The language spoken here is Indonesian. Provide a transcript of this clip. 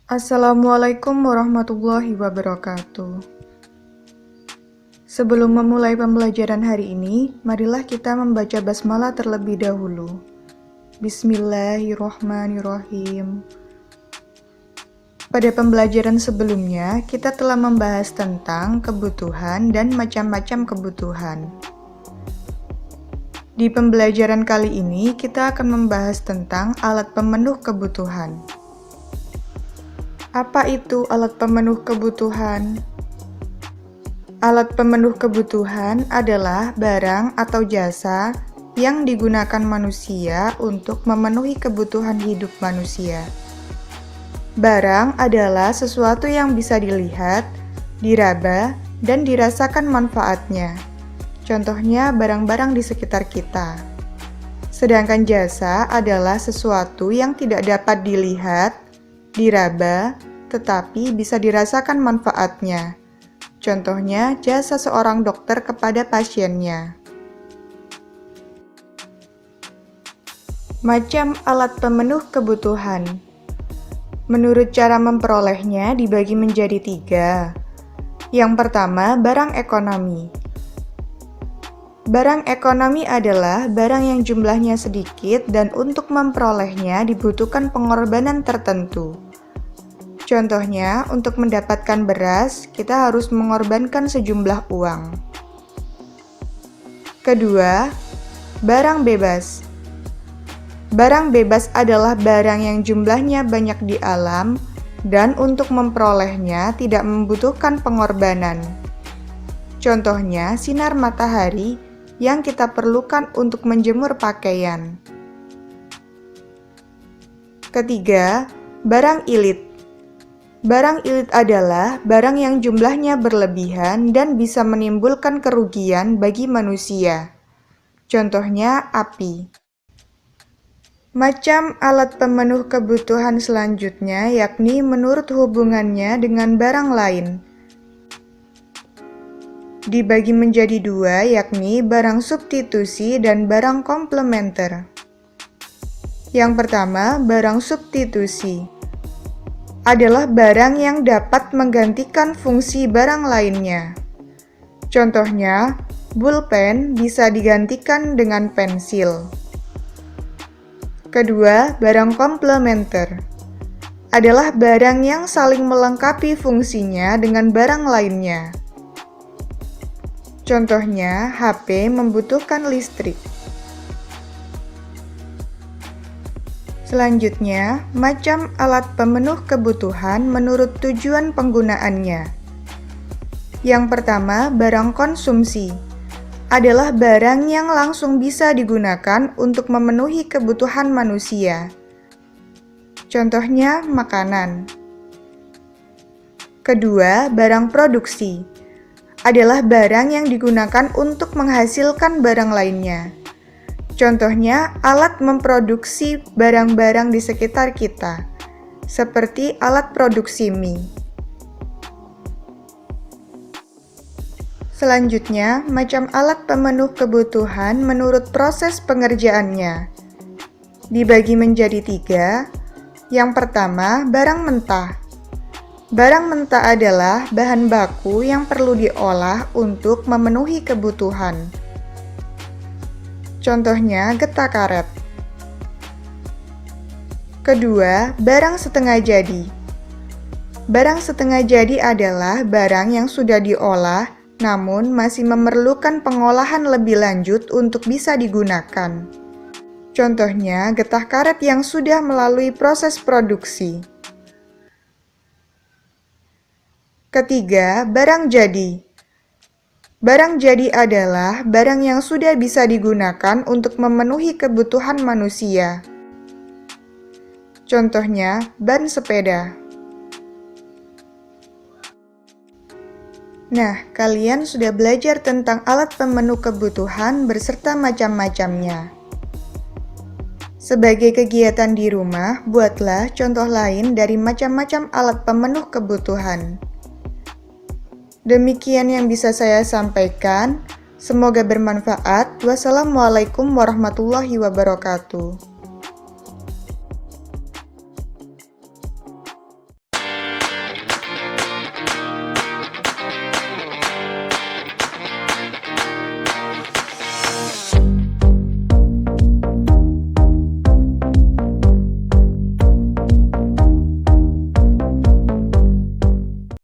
Assalamualaikum warahmatullahi wabarakatuh. Sebelum memulai pembelajaran hari ini, marilah kita membaca basmalah terlebih dahulu. Bismillahirrahmanirrahim. Pada pembelajaran sebelumnya, kita telah membahas tentang kebutuhan dan macam-macam kebutuhan. Di pembelajaran kali ini, kita akan membahas tentang alat pemenuh kebutuhan. Apa itu alat pemenuh kebutuhan? Alat pemenuh kebutuhan adalah barang atau jasa yang digunakan manusia untuk memenuhi kebutuhan hidup manusia. Barang adalah sesuatu yang bisa dilihat, diraba, dan dirasakan manfaatnya. Contohnya barang-barang di sekitar kita. Sedangkan jasa adalah sesuatu yang tidak dapat dilihat, diraba, tetapi bisa dirasakan manfaatnya. Contohnya, jasa seorang dokter kepada pasiennya. Macam alat pemenuh kebutuhan. Menurut cara memperolehnya dibagi menjadi 3. Yang pertama, barang ekonomi. Barang ekonomi adalah barang yang jumlahnya sedikit dan untuk memperolehnya dibutuhkan pengorbanan tertentu. Contohnya, untuk mendapatkan beras, kita harus mengorbankan sejumlah uang. Kedua, barang bebas. Barang bebas adalah barang yang jumlahnya banyak di alam dan untuk memperolehnya tidak membutuhkan pengorbanan. Contohnya, sinar matahari yang kita perlukan untuk menjemur pakaian. Ketiga, barang ilit. Barang ilit adalah barang yang jumlahnya berlebihan dan bisa menimbulkan kerugian bagi manusia. Contohnya, api. Macam alat pemenuh kebutuhan selanjutnya yakni menurut hubungannya dengan barang lain. Dibagi menjadi 2, yakni barang substitusi dan barang komplementer. Yang pertama, barang substitusi adalah barang yang dapat menggantikan fungsi barang lainnya. Contohnya, pulpen bisa digantikan dengan pensil. Kedua, barang komplementer adalah barang yang saling melengkapi fungsinya dengan barang lainnya. Contohnya, HP membutuhkan listrik. Selanjutnya, macam alat pemenuh kebutuhan menurut tujuan penggunaannya. Yang pertama, barang konsumsi adalah barang yang langsung bisa digunakan untuk memenuhi kebutuhan manusia. Contohnya, makanan. Kedua, barang produksi adalah barang yang digunakan untuk menghasilkan barang lainnya. Contohnya, alat memproduksi barang-barang di sekitar kita, seperti alat produksi mie. Selanjutnya, macam alat pemenuh kebutuhan menurut proses pengerjaannya. Dibagi menjadi 3. Yang pertama, barang mentah. Barang mentah adalah bahan baku yang perlu diolah untuk memenuhi kebutuhan. Contohnya, getah karet. Kedua, barang setengah jadi. Barang setengah jadi adalah barang yang sudah diolah, namun masih memerlukan pengolahan lebih lanjut untuk bisa digunakan. Contohnya, getah karet yang sudah melalui proses produksi. Ketiga, barang jadi. Barang jadi adalah barang yang sudah bisa digunakan untuk memenuhi kebutuhan manusia. Contohnya, ban sepeda. Nah, kalian sudah belajar tentang alat pemenuh kebutuhan beserta macam-macamnya. Sebagai kegiatan di rumah, buatlah contoh lain dari macam-macam alat pemenuh kebutuhan. Demikian yang bisa saya sampaikan. Semoga bermanfaat. Wassalamualaikum warahmatullahi wabarakatuh.